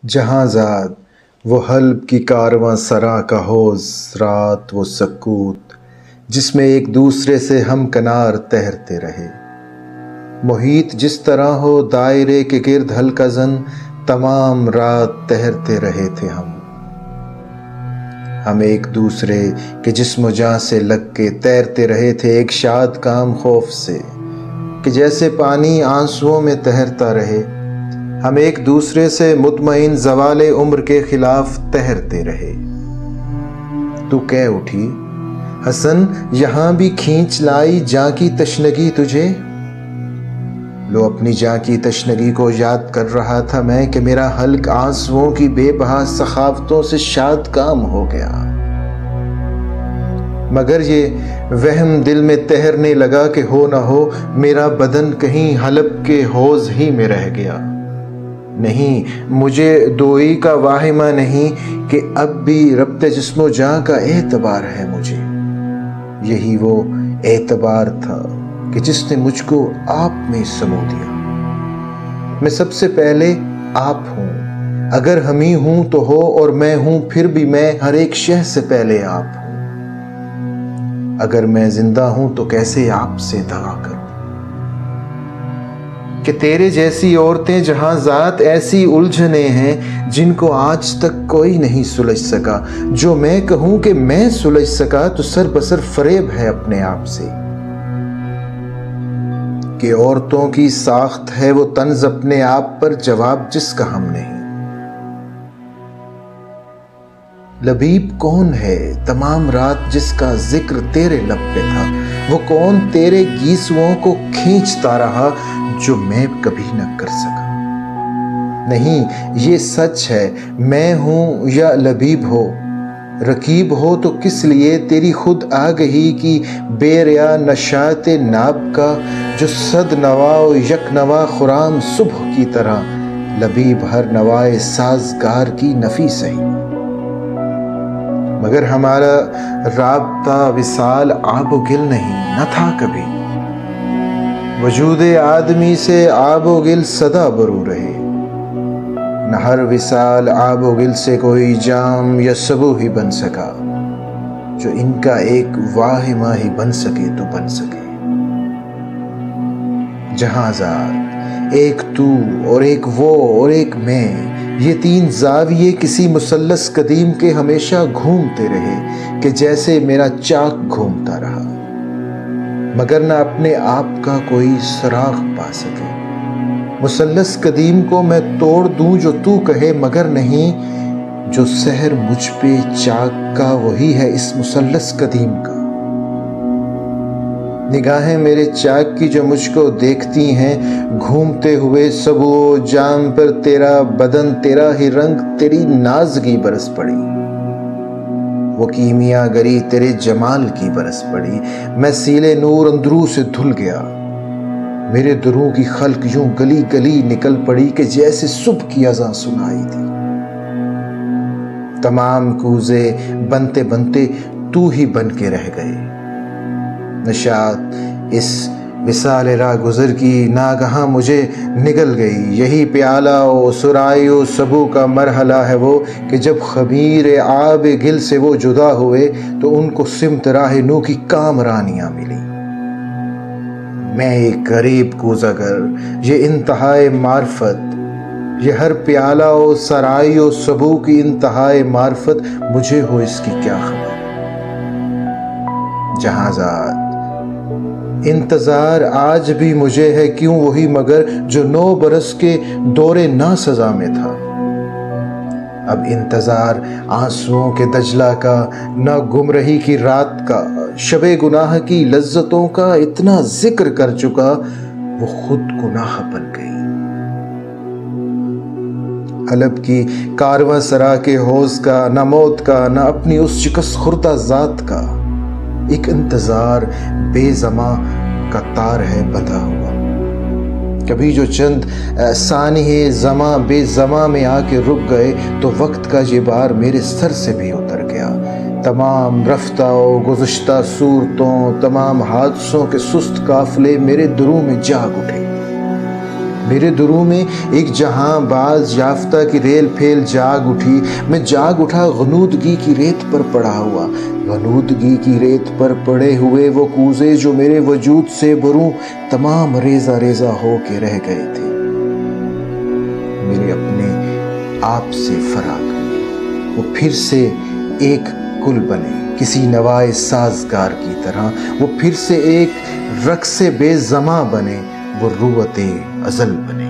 جہاں زاد وہ حلب کی کارواں سرا کا حوض، رات وہ سکوت جس میں ایک دوسرے سے ہم کنار تیرتے رہے۔ محیط جس طرح ہو دائرے کے گرد حلقہ زن، تمام رات تیرتے رہے تھے ہم ایک دوسرے کے جسم و جاں سے لگ کے تیرتے رہے تھے، ایک شاد کام خوف سے کہ جیسے پانی آنسوؤں میں تیرتا رہے۔ ہم ایک دوسرے سے مطمئن زوال عمر کے خلاف تیرتے رہے۔ تو کہہ اٹھی حسن یہاں بھی کھینچ لائی جاں کی تشنگی تجھے۔ لو اپنی جاں کی تشنگی کو یاد کر رہا تھا میں کہ میرا حلق آنسوؤں کی بے بہا سخاوتوں سے شاد کام ہو گیا، مگر یہ وہم دل میں تہرنے لگا کہ ہو نہ ہو میرا بدن کہیں حلب کے حوض ہی میں رہ گیا۔ نہیں، مجھے دوئی کا واہمہ نہیں کہ اب بھی ربط جسم و جاں کا اعتبار ہے مجھے۔ یہی وہ اعتبار تھا کہ جس نے مجھ کو آپ میں سمو دیا۔ میں سب سے پہلے آپ ہوں، اگر ہمیں ہوں تو ہو، اور میں ہوں پھر بھی میں ہر ایک شے سے پہلے آپ ہوں۔ اگر میں زندہ ہوں تو کیسے آپ سے دعا کروں کہ تیرے جیسی عورتیں جہاں ذات ایسی الجھنیں ہیں جن کو آج تک کوئی نہیں سلجھ سکا۔ جو میں کہوں کہ میں سلجھ سکا تو سر بسر فریب ہے اپنے آپ سے، کہ عورتوں کی ساخت ہے وہ طنز اپنے آپ پر، جواب جس کا ہم نہیں۔ لبیب کون ہے تمام رات جس کا ذکر تیرے لب پہ تھا؟ وہ کون تیرے گیسوؤں کو کھینچتا رہا جو میں کبھی نہ کر سکا؟ نہیں، یہ سچ ہے، میں ہوں یا لبیب ہو، رقیب ہو تو کس لیے تیری خود آگہی کی بے ریا نشاط ناب کا، جو صد نوا و یک نوا خرام صبح کی طرح، لبیب ہر نوائے سازگار کی نفی سہی۔ مگر ہمارا رابطہ وصال آب و گل نہیں، نہ تھا کبھی۔ وجود آدمی سے آب و گل سدا برو رہے، نہ ہر وصال آب و گل سے کوئی جام یا سبو ہی بن سکا، جو ان کا ایک واہمہ ہی بن سکے تو بن سکے۔ جہاں ذات ایک تو اور ایک وہ اور ایک میں، یہ تین زاویے کسی مثلث قدیم کے ہمیشہ گھومتے رہے کہ جیسے میرا چاک گھومتا رہا، مگر نہ اپنے آپ کا کوئی سراغ پا سکے۔ مثلث قدیم کو میں توڑ دوں جو تو کہے، مگر نہیں، جو سحر مجھ پہ چاک کا وہی ہے اس مثلث قدیم کا۔ نگاہیں میرے چاک کی جو مجھ کو دیکھتی ہیں گھومتے ہوئے، سب و جام پر تیرا بدن، تیرا ہی رنگ، تیری نازگی برس پڑی، وہ کیمیا گری تیرے جمال کی برس پڑی۔ میں سیلے نور اندرو سے دھل گیا، میرے دروں کی خلق یوں گلی گلی نکل پڑی کہ جیسے صبح کی اذان سنائی دی۔ تمام کوزے بنتے بنتے تو ہی بن کے رہ گئے۔ نشاط اس وصال راہ گزر کی ناگہاں مجھے نگل گئی۔ یہی پیالہ و سرائی و سبو کا مرحلہ ہے وہ کہ جب خمیر آب گل سے وہ جدا ہوئے تو ان کو سمت راہ نو کی کامرانیاں ملی۔ میں ایک غریب کوزہ گر، یہ انتہائے معرفت، یہ ہر پیالہ و سرائی و سبو کی انتہائے معرفت، مجھے ہو اس کی کیا خبر؟ جہاں ذات انتظار آج بھی مجھے ہے، کیوں وہی مگر جو 9 برس کے دور نا سزا میں تھا۔ اب انتظار آنسوؤں کے دجلہ کا، نہ گمرہی کی رات کا، شب گناہ کی لذتوں کا اتنا ذکر کر چکا، وہ خود گناہ بن گئی۔ حلب کی کارواں سرا کے حوض کا، نہ موت کا، نہ اپنی اس شکست خوردہ ذات کا، ایک انتظار بے زماں کا تار ہے بندھا ہوا۔ کبھی جو چند ثانیے زماں بے زماں میں آ کے رک گئے تو وقت کا یہ بار میرے سر سے بھی اتر گیا۔ تمام رفتہ و گزشتہ صورتوں، تمام حادثوں کے سست قافلے میرے دلوں میں جاگ اٹھے۔ میرے دلوں میں ایک جہاں باز یافتہ کی ریل پھیل جاگ اٹھی، میں جاگ اٹھا غنودگی کی ریت پر پڑا ہوا، غنودگی کی ریت پر پڑے ہوئے وہ کوزے جو میرے وجود سے بروں تمام ریزہ ریزہ ہو کے رہ گئے تھے، میرے اپنے آپ سے فراق ہوئے، وہ پھر سے ایک کل بنے، کسی نوائے سازگار کی طرح وہ پھر سے ایک رقص بے زماں بنے، وہ روت ازل بنے۔